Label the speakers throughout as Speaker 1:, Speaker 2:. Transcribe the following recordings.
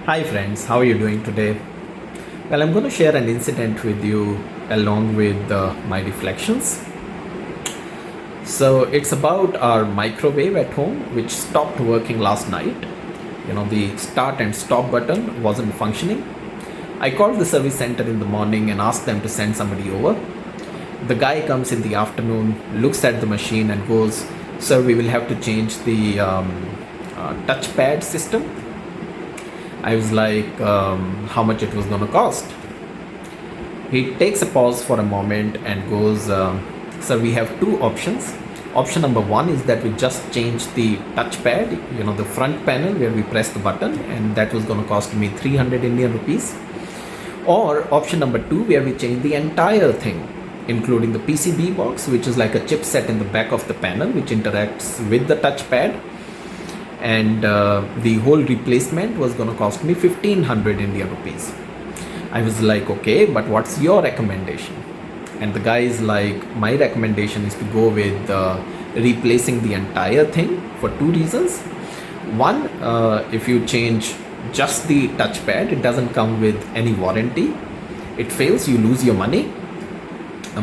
Speaker 1: Hi friends, how are you doing today? Well, I'm going to share an incident with you along with my reflections. So, it's about our microwave at home which stopped working last night. The start and stop button wasn't functioning. I called the service center in the morning and asked them to send somebody over. The guy comes in the afternoon, looks at the machine, and goes, "Sir, we will have to change the touchpad system." I was like, how much it was going to cost. He takes a pause for a moment and goes, "Sir, we have two options. Option number one is that we just change the touchpad, the front panel where we press the button, and that was going to cost me 300 Indian rupees. Or option number two, where we change the entire thing, including the PCB box, which is like a chipset in the back of the panel, which interacts with the touchpad. And the whole replacement was going to cost me 1500 Indian rupees. I was like, okay, but what's your recommendation? And the guy is like, my recommendation is to go with replacing the entire thing for two reasons. One, if you change just the touchpad, it doesn't come with any warranty. It fails, you lose your money.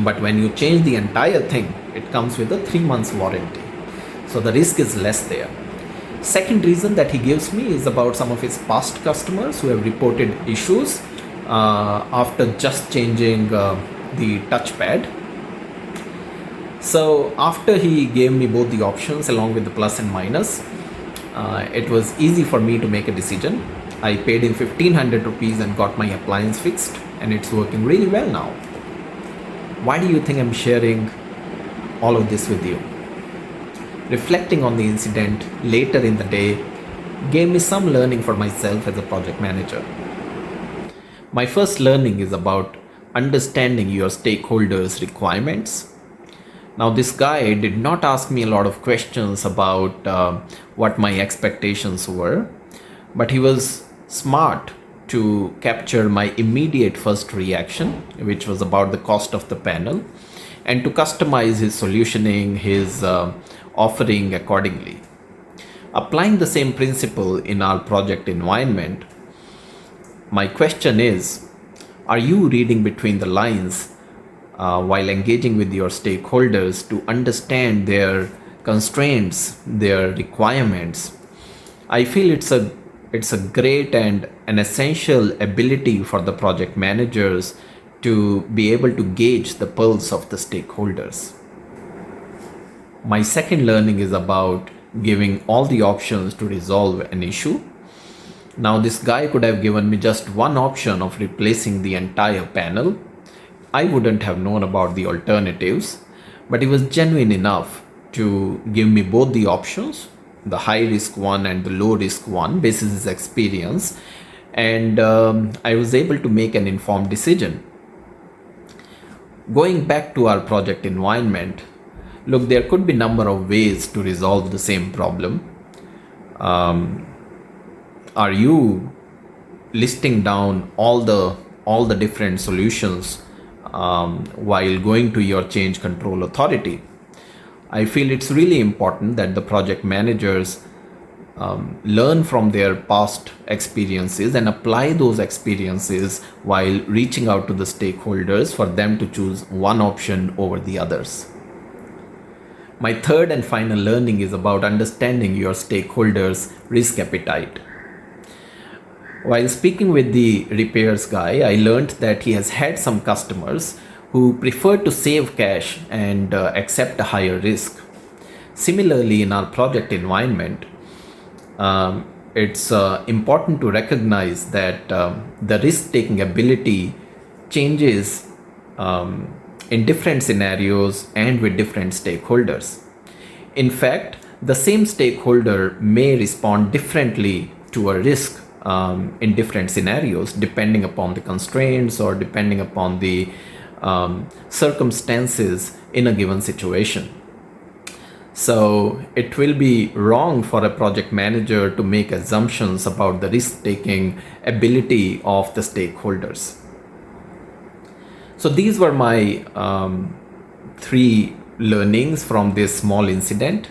Speaker 1: But when you change the entire thing, it comes with a 3 months warranty. So the risk is less there. Second reason that he gives me is about some of his past customers who have reported issues after just changing the touchpad. So after he gave me both the options along with the plus and minus, it was easy for me to make a decision. I paid him 1500 rupees and got my appliance fixed, and it's working really well now. Why do you think I'm sharing all of this with you? Reflecting on the incident later in the day gave me some learning for myself as a project manager. My first learning is about understanding your stakeholders' requirements. Now, this guy did not ask me a lot of questions about what my expectations were, but he was smart to capture my immediate first reaction, which was about the cost of the panel, and to customize his solutioning, his offering accordingly. Applying the same principle in our project environment, my question is, are you reading between the lines while engaging with your stakeholders to understand their constraints, their requirements? I feel it's a great and an essential ability for the project managers to be able to gauge the pulse of the stakeholders. My second learning is about giving all the options to resolve an issue. Now, this guy could have given me just one option of replacing the entire panel. I wouldn't have known about the alternatives, but he was genuine enough to give me both the options, the high risk one and the low risk one, based on his experience, and I was able to make an informed decision. Going back to our project environment, look, there could be a number of ways to resolve the same problem. Are you listing down all the different solutions while going to your change control authority? I feel it's really important that the project managers learn from their past experiences and apply those experiences while reaching out to the stakeholders for them to choose one option over the others. My third and final learning is about understanding your stakeholders' risk appetite. While speaking with the repairs guy, I learned that he has had some customers who prefer to save cash and accept a higher risk. Similarly, in our project environment, it's important to recognize that the risk-taking ability changes in different scenarios and with different stakeholders. In fact, the same stakeholder may respond differently to a risk in different scenarios, depending upon the constraints or depending upon the circumstances in a given situation. So it will be wrong for a project manager to make assumptions about the risk-taking ability of the stakeholders. So these were my 3 learnings from this small incident.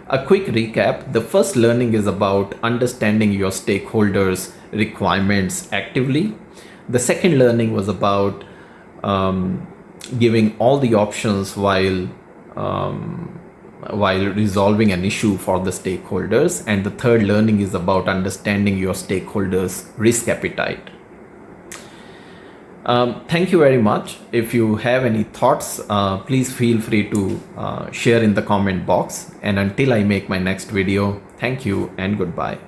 Speaker 1: A quick recap: the first learning is about understanding your stakeholders' requirements actively. The second learning was about giving all the options while resolving an issue for the stakeholders. And the third learning is about understanding your stakeholders' risk appetite. Thank you very much. If you have any thoughts, please feel free to share in the comment box. And until I make my next video, thank you and goodbye.